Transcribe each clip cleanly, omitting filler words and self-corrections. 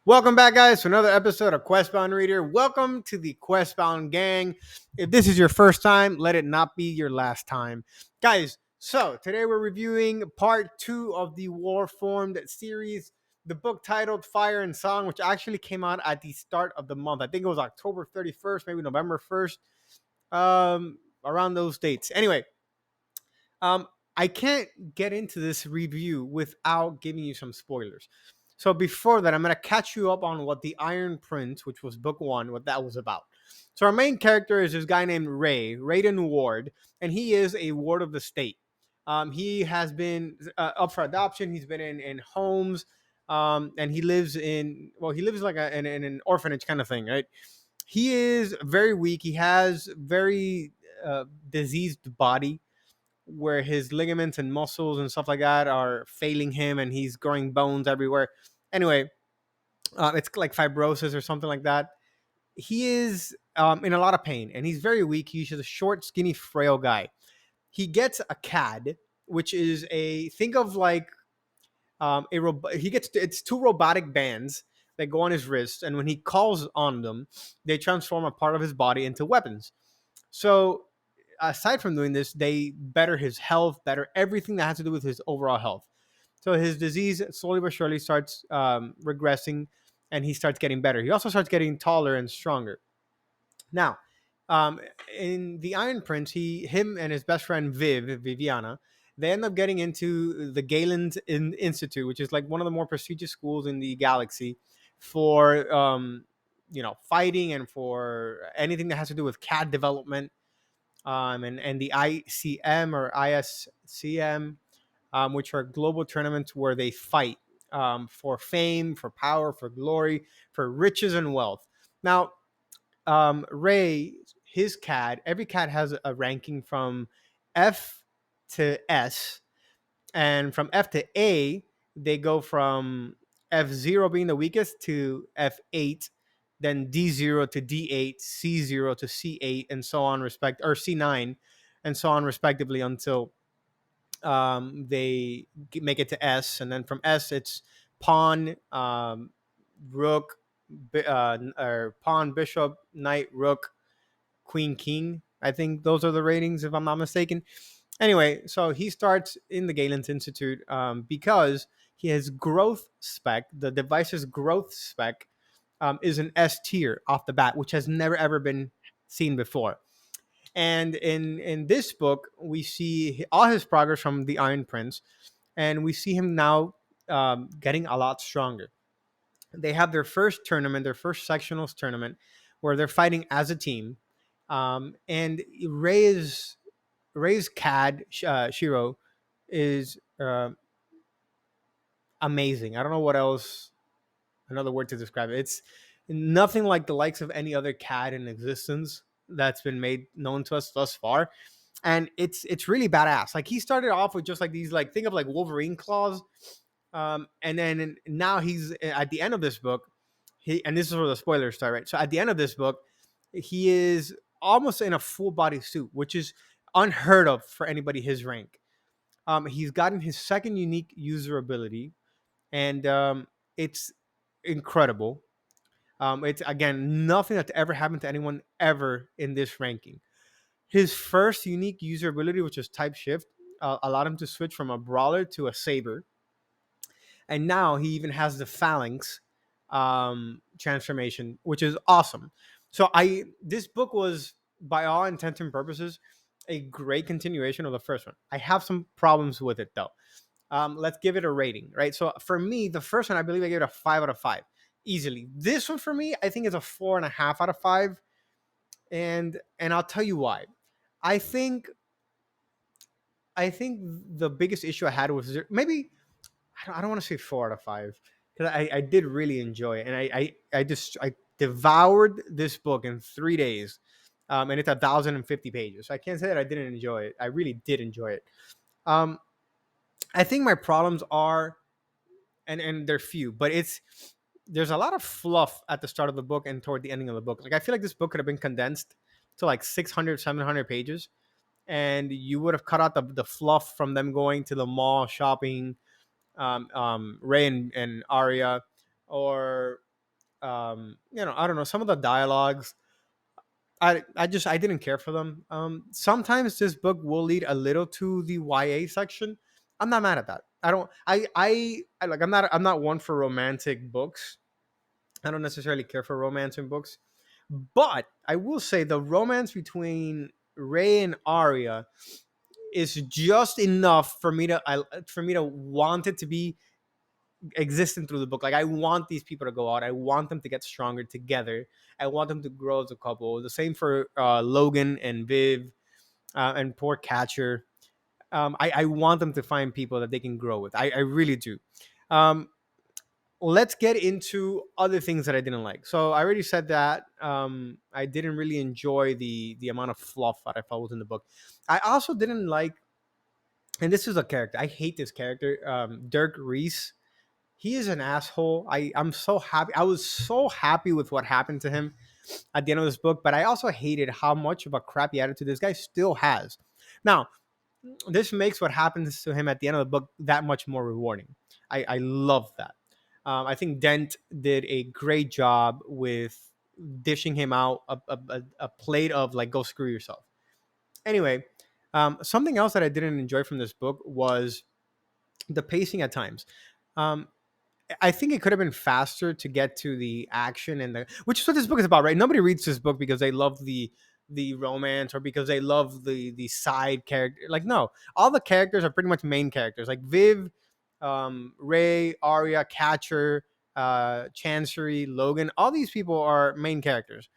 Welcome back, guys, to another episode of Questbound Reader. Welcome to the Questbound gang. If this is your first time, let it not be your last time. Guys, so today we're reviewing part 2 of the Warformed series, the book titled Fire and Song, which actually came out at the start of the month. I think it was October 31st, maybe November 1st, around those dates. Anyway, um, I can't get into this review without giving you some spoilers. So before that, I'm gonna catch you up on what the Iron Prince, which was book one, what that was about. So our main character is this guy named Raiden Ward, and he is a ward of the state. He has been up for adoption. He's been in homes, and he lives he lives like in an orphanage kind of thing, right? He is very weak. He has very diseased body where his ligaments and muscles and stuff like that are failing him and he's growing bones everywhere. Anyway, it's like fibrosis or something like that. He is in a lot of pain and he's very weak. He's just a short, skinny, frail guy. He gets a CAD, which is think of like he gets it's two robotic bands that go on his wrist, and when he calls on them, they transform a part of his body into weapons. So aside from doing this, they better his health, better everything that has to do with his overall health. So his disease slowly but surely starts regressing, and he starts getting better. He also starts getting taller and stronger. Now, um, in the Iron Prince, him and his best friend Viviana, they end up getting into the Institute, which is like one of the more prestigious schools in the galaxy for fighting and for anything that has to do with CAD development, and the ICM or ISCM, which are global tournaments where they fight for fame, for power, for glory, for riches and wealth. Now, Ray, his CAD, every CAD has a ranking from F to S, and from F to A, they go from F0 being the weakest to F8, then D0 to D8, C0 to C8, and so on, or C9, and so on, respectively, until they make it to S, and then from S, it's pawn, rook, or pawn, bishop, knight, rook, queen, king. I think those are the ratings, if I'm not mistaken. Anyway, so he starts in the Galen's Institute because his growth spec, the device's growth spec, is an S tier off the bat, which has never ever been seen before. And in this book, we see all his progress from the Iron Prince, and we see him now getting a lot stronger. They have their first tournament, their first sectionals tournament, where they're fighting as a team. And Ray's CAD Shiro is amazing. I don't know what else another word to describe it. It's nothing like the likes of any other CAD in existence that's been made known to us thus far. And it's really badass. Like he started off with just like these, like, think of like Wolverine claws, and then now he's at the end of this book. And this is where the spoilers start, right? So at the end of this book, he is almost in a full body suit, which is unheard of for anybody his rank. He's gotten his second unique user ability, and it's incredible. It's again nothing that's ever happened to anyone ever in this ranking. His first unique user ability, which is type shift, allowed him to switch from a brawler to a saber, and now he even has the phalanx transformation, which is awesome. So this book was, by all intents and purposes, a great continuation of the first one. I have some problems with it though. Let's give it a rating, right? So for me, the first one, I believe I gave it a 5 out of 5 easily. This one for me, I think, is a 4.5 out of 5, and I'll tell you why. I think I think the biggest issue I had was maybe I don't want to say 4 out of 5, because I did really enjoy it, and I devoured this book in 3 days, and it's 1,050 pages. So I can't say that I didn't enjoy it. I really did enjoy it. Um, I think my problems are, and they're few, but there's a lot of fluff at the start of the book and toward the ending of the book. Like I feel like this book could have been condensed to like 600, 700 pages, and you would have cut out the fluff from them going to the mall shopping, Ray and Aria, or I don't know, some of the dialogues. I didn't care for them. Sometimes this book will lead a little to the YA section. I'm not mad at that. I don't. I like. I'm not one for romantic books. I don't necessarily care for romance in books, but I will say the romance between Ray and Aria is just enough for me to want it to be existing through the book. Like, I want these people to go out. I want them to get stronger together. I want them to grow as a couple. The same for Logan and Viv, and poor Catcher. I want them to find people that they can grow with. I really do. Um, let's get into other things that I didn't like. So I already said that I didn't really enjoy the amount of fluff that I felt was in the book. I also didn't like, and this is a character. I hate this character, Dirk Reese. He is an asshole. I'm so happy. I was so happy with what happened to him at the end of this book, but I also hated how much of a crappy attitude this guy still has. Now, this makes what happens to him at the end of the book that much more rewarding. I love that. I think Dent did a great job with dishing him out a plate of, like, go screw yourself. Anyway, something else that I didn't enjoy from this book was the pacing at times. Um, I think it could have been faster to get to the action, and which is what this book is about, right? Nobody reads this book because they love the romance or because they love the side character. Like, no, all the characters are pretty much main characters. Like Viv, Ray, Aria, Catcher, Chancery, Logan. All these people are main characters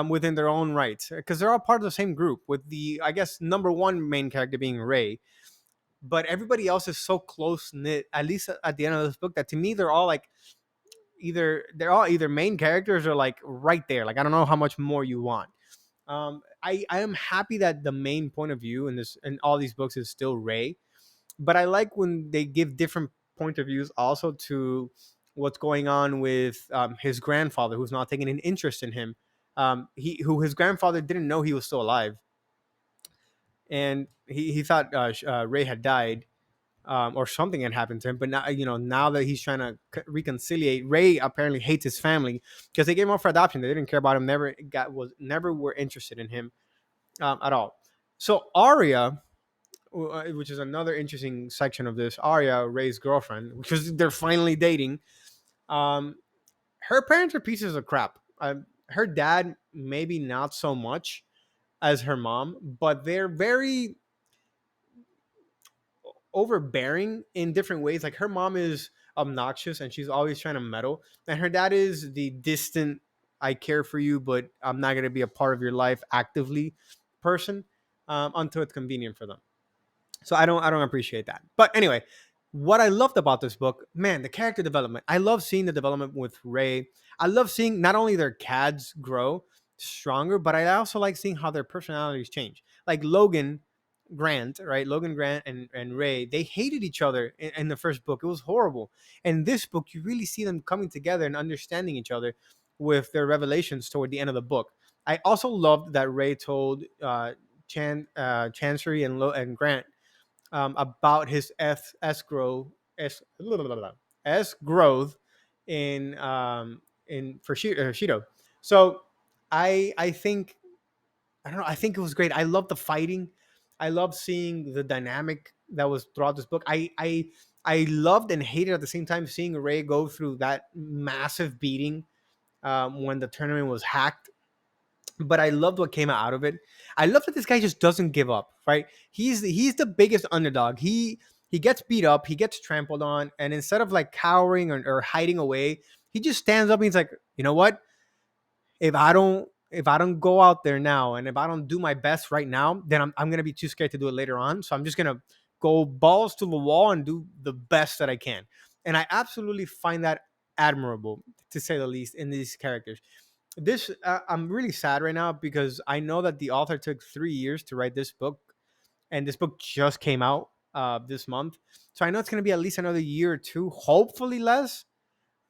within their own rights because they're all part of the same group. With the, I guess, number one main character being Ray, but everybody else is so close knit. At least at the end of this book, that to me they're all like they're all either main characters or like right there. Like, I don't know how much more you want. I am happy that the main point of view in all these books is still Ray, but I like when they give different point of views also to what's going on with his grandfather, who's not taking an interest in him. His grandfather didn't know he was still alive, and he thought Ray had died, or something had happened to him. But now, now that he's trying to reconciliate, Ray apparently hates his family because they gave him up for adoption. They didn't care about him. Never were interested in him at all. So Aria, which is another interesting section of this, Aria, Ray's girlfriend, because they're finally dating. Um, her parents are pieces of crap. Her dad, maybe not so much as her mom, but they're very overbearing in different ways. Like, her mom is obnoxious and she's always trying to meddle, and her dad is the distant, I care for you, but I'm not going to be a part of your life actively person, until it's convenient for them. So I don't appreciate that. But anyway, what I loved about this book, man, the character development. I love seeing the development with Ray. I love seeing not only their cads grow stronger, but I also like seeing how their personalities change. Like Logan Grant, right? Logan Grant and Ray, they hated each other in the first book. It was horrible. And this book, you really see them coming together and understanding each other with their revelations toward the end of the book. I also loved that Ray told Chancery and Grant about his S growth in for Shido. So I think, I don't know. I think it was great. I love the fighting. I love seeing the dynamic that was throughout this book. I loved and hated at the same time seeing Ray go through that massive beating when the tournament was hacked, but I loved what came out of it. I love that this guy just doesn't give up. Right? He's the biggest underdog. He gets beat up, he gets trampled on, and instead of like cowering or hiding away, he just stands up and he's like, you know what? If I don't go out there now, and if I don't do my best right now, then I'm gonna be too scared to do it later on. So I'm just gonna go balls to the wall and do the best that I can. And I absolutely find that admirable, to say the least, in these characters. I'm really sad right now because I know that the author took 3 years to write this book, and this book just came out this month. So I know it's going to be at least another year or two, hopefully less.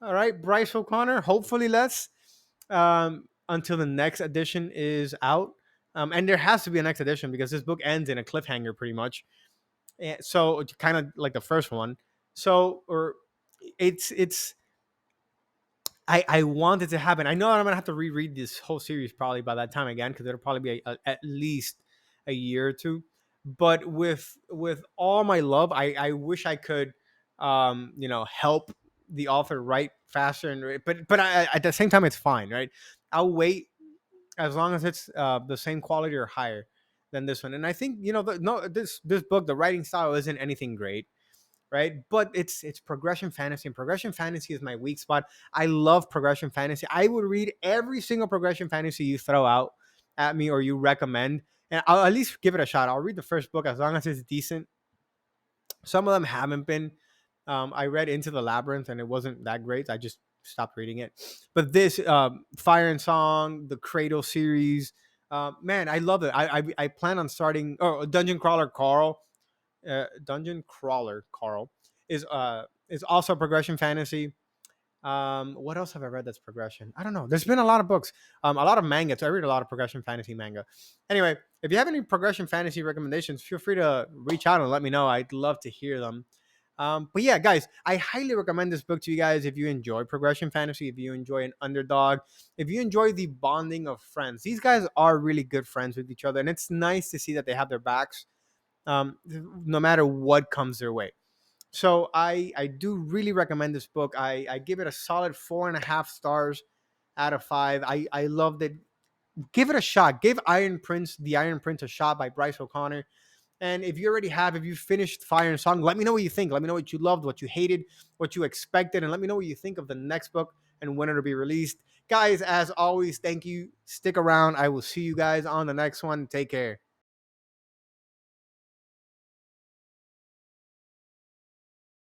All right, Bryce O'Connor, hopefully less, until the next edition is out. And there has to be a next edition because this book ends in a cliffhanger pretty much. So kind of like the first one. So, or it's I want it to happen. I know I'm gonna have to reread this whole series probably by that time again, because it'll probably be at least a year or two. But with all my love, I wish I could, help the author write faster, but at the same time, it's fine, right? I'll wait as long as it's the same quality or higher than this one. And I think, no, this book, the writing style isn't anything great, right? But it's progression fantasy, and progression fantasy is my weak spot. I love progression fantasy. I would read every single progression fantasy you throw out at me or you recommend, and I'll at least give it a shot. I'll read the first book as long as it's decent. Some of them haven't been. I read Into the Labyrinth and it wasn't that great. I just stopped reading it. But this Fire and Song, the Cradle series, man, I love it. I plan on starting. Oh, Dungeon Crawler Carl is also progression fantasy. What else have I read that's progression? I don't know. There's been a lot of books, a lot of manga. So I read a lot of progression fantasy manga. Anyway, if you have any progression fantasy recommendations, feel free to reach out and let me know. I'd love to hear them. But yeah, guys, I highly recommend this book to you guys if you enjoy progression fantasy, if you enjoy an underdog, if you enjoy the bonding of friends. These guys are really good friends with each other, and it's nice to see that they have their backs, no matter what comes their way. So I do really recommend this book. I give it a solid 4.5 stars out of 5. I loved it. Give it a shot. Give The Iron Prince a shot by Bryce O'Connor. And if you finished Fire and Song, let me know what you think. Let me know what you loved, what you hated, what you expected, and let me know what you think of the next book and when it'll be released. Guys, as always, thank you. Stick around. I will see you guys on the next one. Take care.